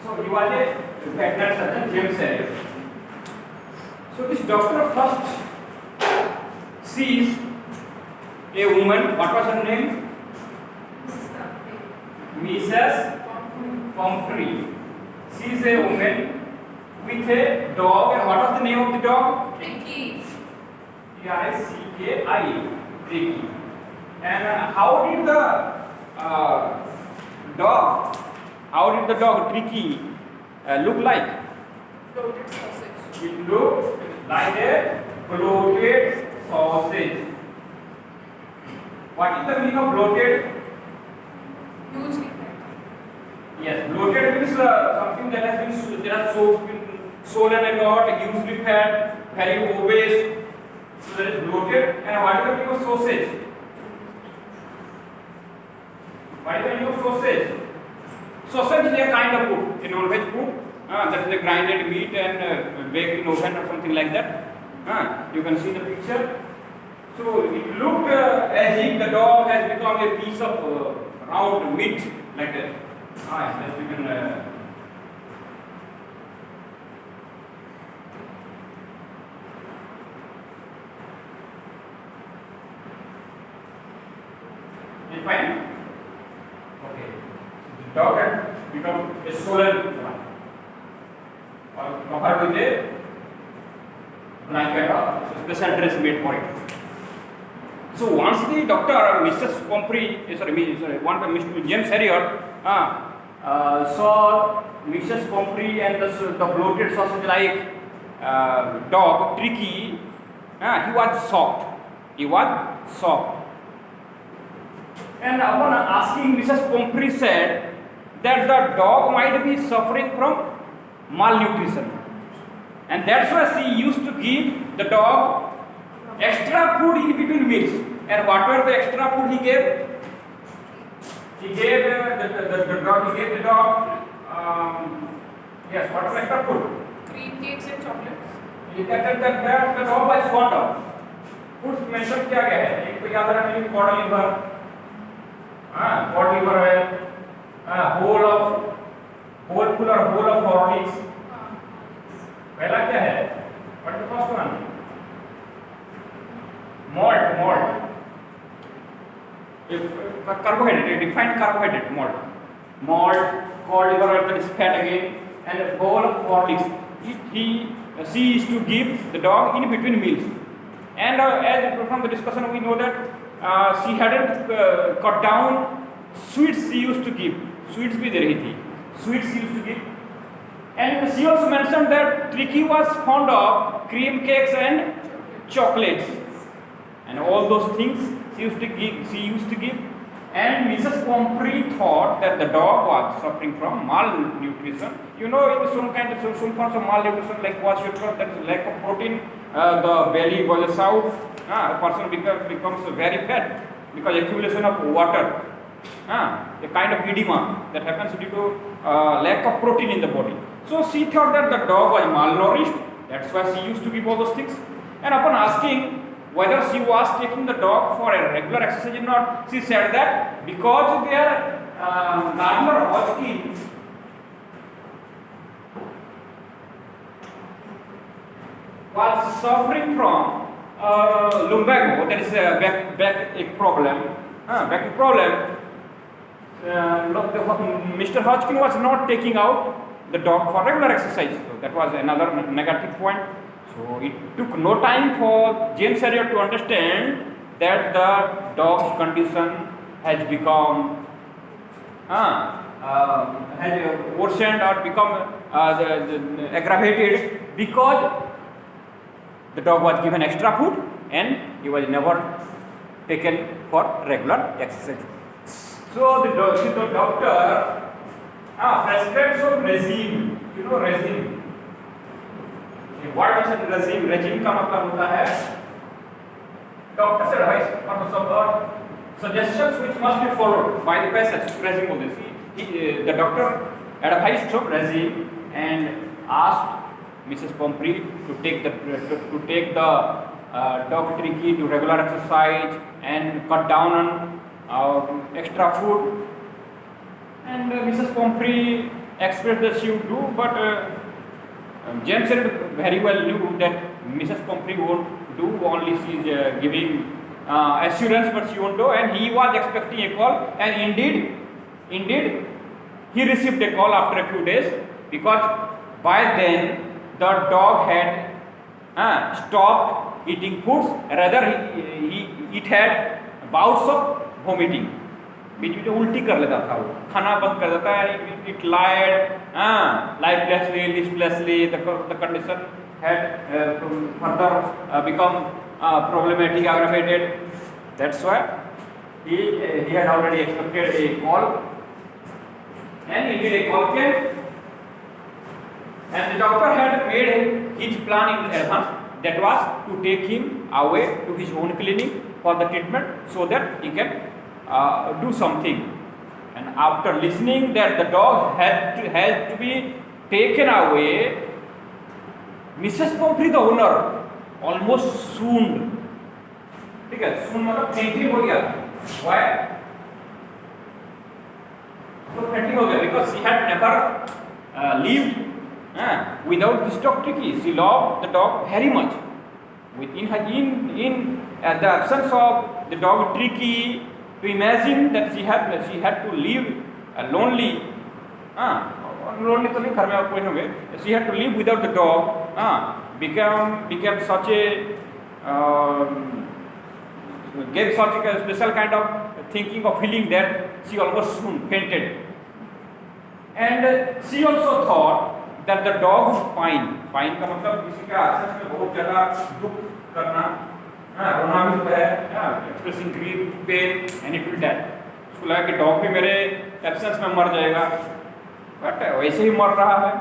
So he was a veterinary surgeon, James Elliot. So this doctor first sees a woman. What was her name? Mrs. Pumphrey. She is a woman with a dog. And what was the name of the dog? Tricky. Tricky. Tricky. And how did the dog? How did the dog Tricky look like? Bloated sausage. It looked like a bloated sausage. What is the meaning of bloated? Hugely fat. Yes, bloated means something that has been swollen a lot, hugely fat, very obese. So that is bloated. And what is the meaning of sausage? What is the meaning of sausage? Sausage is a kind of food, a non-veg food. That is a grinded meat and baked in oven or something like that. You can see the picture. So it looked as if the dog has become a piece of round meat like that. Yes, we can. Is fine? Okay. The dog had become a swollen one, or covered with a blanket or special dress made for it. So once the doctor, Mrs. Pumphrey, Mr. James Elliot, saw Mrs. Pumphrey and the bloated sausage-like dog Tricky, he was shocked. He was shocked. And upon asking, Mrs. Pumphrey said that the dog might be suffering from malnutrition, and that's why she used to give the dog extra food in between meals. And what were the extra food he gave? He gave the dog. Yes, what was extra food? Cream cakes and chocolates. That the dog was fond of. Foods mentioned क्या क्या है? एक तो याद रखना है cod liver, है, whole of Horlicks. पहला क्या है? What is the first one? Malt. If carbohydrate, refined carbohydrate, malt, cod liver, that is fat again, and a bowl of Horlicks. She used to give the dog in between meals. And as from the discussion we know that she hadn't cut down sweets. She used to give sweets भी दे रही थी. Sweets she used to give. And she also mentioned that Tricky was fond of cream cakes and chocolates, and all those things she used to give. And Mrs. Pumphrey thought that the dog was suffering from malnutrition. You know, in some forms of malnutrition, like kwashiorkor, that is lack of protein, the belly boils out, a person becomes very fat because accumulation of water, a kind of edema that happens due to lack of protein in the body. So she thought that the dog was malnourished. That's why she used to give all those things. And upon asking whether she was taking the dog for a regular exercise or not, she said that because their Gardner Hodgkin was suffering from lumbago, that is a backache problem. Mr. Hodgkin was not taking out the dog for regular exercise. So that was another negative point. So it took no time for James Elliot to understand that the dog's condition has become has worsened or become aggravated because the dog was given extra food and he was never taken for regular exercise. So the doctor prescribed some regime. You know regime. What is regime? Regime का मतलब होता है doctor's advice or some suggestions which must be followed by the patient. Regime of this. The doctor advised some regime and asked Mrs. Pumphrey to take the dog Tricky to regular exercise and cut down on extra food. And Mrs. Pumphrey expressed that she would do, but James Elliot very well knew that Mrs. Pumphrey won't do, only she is giving assurance, but she won't do, and he was expecting a call, and indeed, he received a call after a few days, because by then the dog had stopped eating foods, rather it had bouts of vomiting. बीच में उल्टी कर लेता था, वो खाना बंद कर देता है, it lied lifelessly, listlessly. The condition had further become problematic, aggravated. That's why he had already expected a call, and indeed a call came, and the doctor had made his plan in advance. That was to take him away to his own clinic for the treatment, so that he can do something. And after listening that the dog had to be taken away, Mrs. Pumphrey, the owner, almost swooned. ठीक है, swoon मतलब fainting हो गया. Why? तो fainting हो गया because she had never lived without this dog Tricky. She loved the dog very much. In the absence of the dog Tricky, to imagine that she had to live lonely. Lonely तो नहीं, घर में कोई होंगे. She had to live without the dog. Became such a gave such a special kind of thinking of feeling that she almost soon fainted. And she also thought that the dog would pine. Pine का मतलब किसी का absence में बहुत ज़्यादा दुख करना, रोना भी होता है, expressing grief, pain, and it will die. उसको लगा कि dog भी मेरे absence में मर जाएगा, but वैसे ही मर रहा है.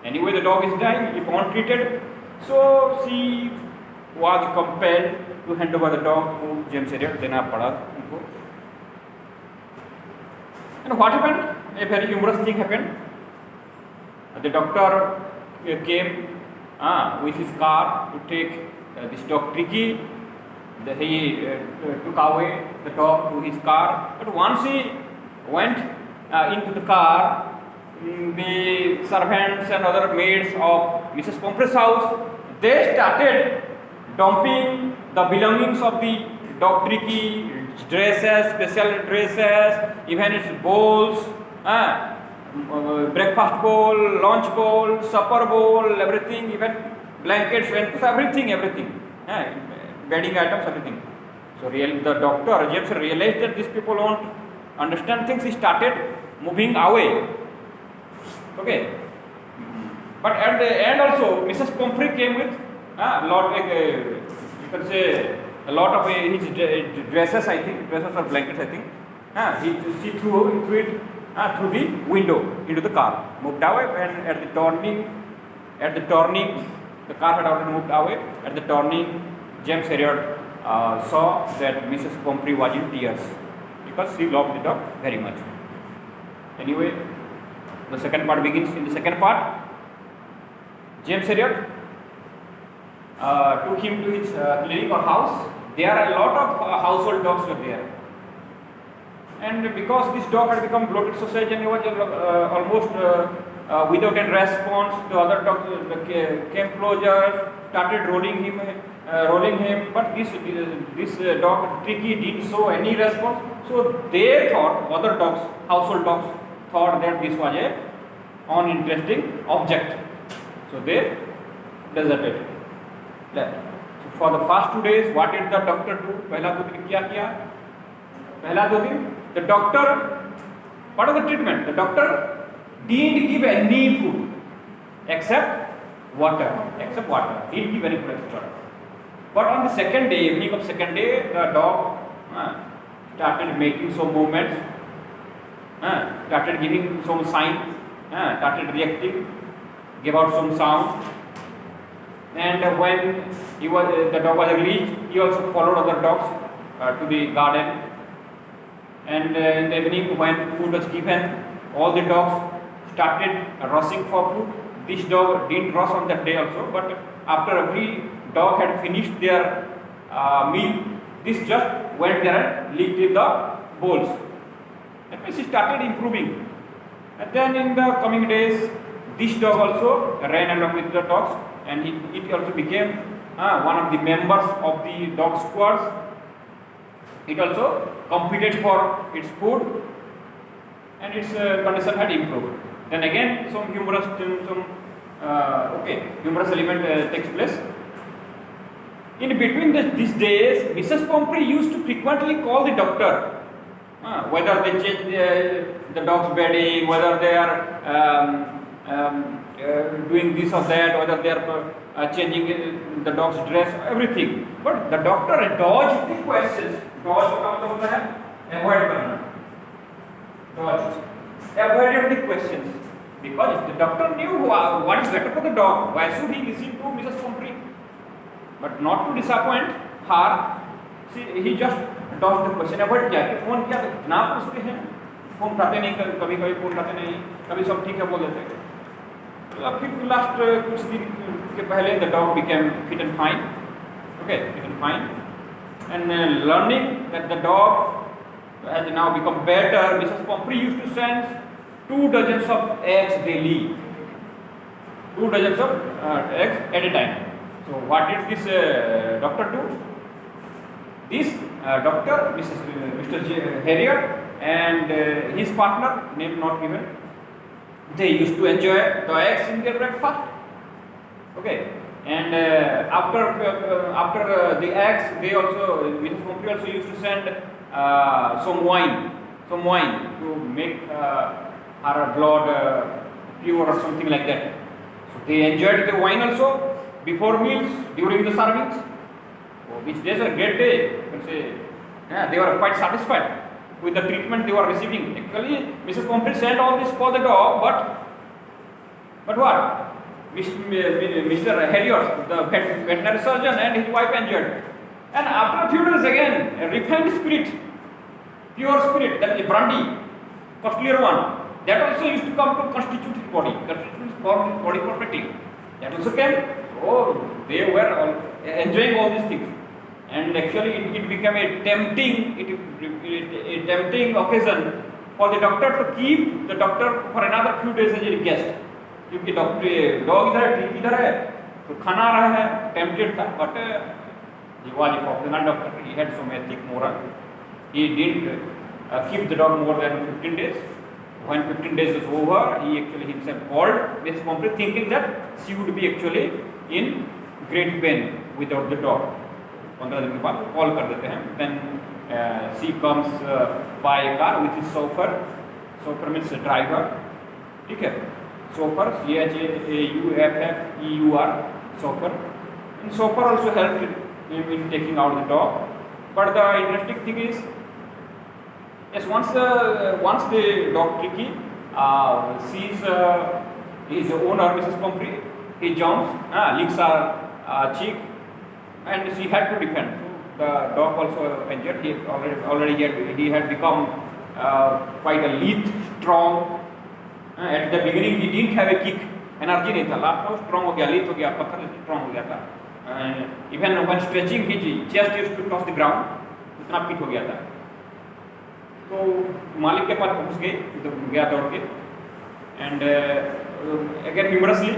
Anyway, the dog is dying if untreated. So she was compelled to hand over the dog to James Elliot. देना पड़ा उनको. And what happened? A very humorous thing happened. The doctor came with his car to take this dog Tricky. He took away the dog to his car. But once he went into the car, the servants and other maids of Mrs. Pumphrey's house, they started dumping the belongings of the dog Tricky, dresses, special dresses, even its bowls, breakfast bowl, lunch bowl, supper bowl, everything, even blankets, everything, bedding items, everything. So the doctor, James, realized that these people won't understand things. He started moving away. Okay. But at the end also, Mrs. Pumphrey came with you can say a lot of his dresses, I think, dresses or blankets, I think. She threw it through the window into the car, moved away, and at the turning, the car had already moved away. At the turning, James Elliot saw that Mrs. Pumphrey was in tears because she loved the dog very much. Anyway, the second part begins. In the second part, James Elliot took him to his clinic or house. There are a lot of household dogs were there. And because this dog had become bloated sausage and he was almost without any response, the other dogs came closer, started rolling him. But this dog Tricky didn't show any response. So they thought, other dogs, household dogs, thought that this was a uninteresting object. So they deserted. Left. So for the first 2 days, what did the doctor do? पहला 2 दिन क्या किया? पहला 2 दिन the doctor, what was the treatment? The doctor didn't give any food except water. Didn't give any food except water. But on the second day, evening of second day, the dog started making some movements, started giving some sign, started reacting, gave out some sound. And when the dog was released, he also followed other dogs to the garden. And in the evening, when food was given, all the dogs started rushing for food. This dog didn't rush on that day also, but after every dog had finished their meal, this just went there and licked in the bowls. That means he started improving. And then in the coming days, this dog also ran along with the dogs, and it also became one of the members of the dog squads. It also competed for its food, and its condition had improved. Then again, some humorous element takes place. In between these days, Mrs. Pomfrey used to frequently call the doctor. Whether they change the dog's bedding, whether they are doing this or that, whether they are changing the dog's dress, everything. But the doctor dodged the questions. Dodge का मतलब होता है avoid करना. Dodged. Avoided the questions. Because if the doctor knew what is better for the dog, why should he listen to Mrs. Pomfrey? But not to disappoint her, he just dodged the question. Avoid किया कि phone किया तो कितना पूछते हैं, phone उठाते नहीं, कभी कभी फोन उठाते नहीं, कभी सब ठीक है बोल देते हैं. फिर लास्ट कुछ दिन के पहले the dog became fit and fine. Okay, fit and fine. And learning that the dog has now become better, Mrs. Pomfrey used to send 2 dozens of eggs daily. 2 dozens of eggs at a time. So what did this doctor do? This doctor, Mr. Harrier, and his partner, name not given, they used to enjoy the eggs in their breakfast. Okay, and after the eggs, they also, Mrs. Pomfrey also used to send some wine to make her blood pure or something like that. So they enjoyed the wine also before meals, during the servings. So which days are great day. You can say, they were quite satisfied with the treatment they were receiving. Actually, Mrs. Pomfrey sent all this for the dog, but what? Mr. Harrier, the veterinary surgeon, and his wife enjoyed. And after a few days again, a refined spirit, pure spirit, that is brandy, costlier one, that also used to come to constitute his body, perfectly. That also came. Oh, they were all enjoying all these things. And actually it became a tempting occasion for the doctor to keep the doctor for another few days as a guest. क्योंकि dog इधर है, ठीक इधर है, तो खाना आ रहा है, tempted था, but he was a professional doctor. He had some ethic moral. He didn't keep the dog more than 15 days. When 15 days was over, he actually himself called Mrs. Pomfrey, thinking that she would be actually in great pain without the dog. 15 दिन के बाद call कर देते हैं. Then she comes by a car with his chauffeur. Chauffeur means driver. ठीक है. Chauffeur, CHAUFFEUR, chauffeur. And chauffeur also helped him in taking out the dog. But the interesting thing is, yes, once the dog Tricky sees his owner, Mrs. Pomfrey, he jumps, licks her cheek, and she had to defend. So the dog also injured. He had become quite a lithe, strong. At the beginning, he didn't have a kick, energy नहीं था. Last में strong हो गया, lithe हो गया, पत्थर strong हो गया था. Even when stretching, his chest used to touch the ground. इतना fit हो गया था. तो मालिक के पास पहुंच गए, तो गया दौड़ के. And again humorously,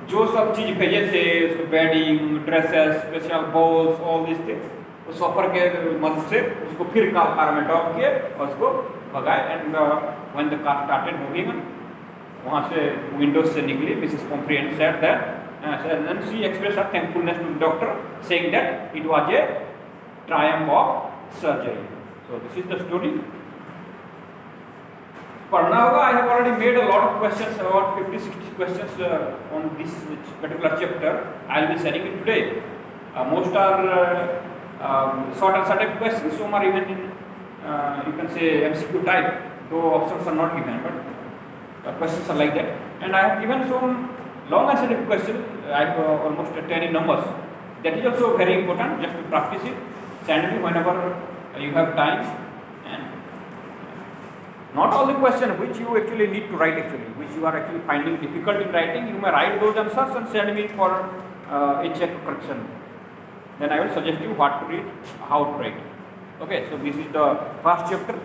जो सब चीज भेजे थे, उसको bedding, dresses, special bowls, all these things, उस ऑफर के मदद से उसको फिर कार में ड्रॉप किए और उसको भगाए. And when the car started moving, वहाँ से विंडोज से निकली Mrs Pomfrey and said that, and then she expressed her thankfulness to the doctor, saying that it was a triumph of surgery. So this is the story. पढ़ना होगा. I have already made a lot of questions, about 50-60 questions on this particular chapter. I will be sharing it today. Most are short answer type questions. Some are even in you can say MCQ type, though options are not given, but questions are like that. And I have given some long answer type questions. I have almost 10 in numbers. That is also very important, just to practice it. Send me whenever you have time. And not all the questions which you actually need to write, which you are actually finding difficult in writing, you may write those answers and send me for a check correction. Then I will suggest you what to read, how to write. Okay, so this is the first chapter.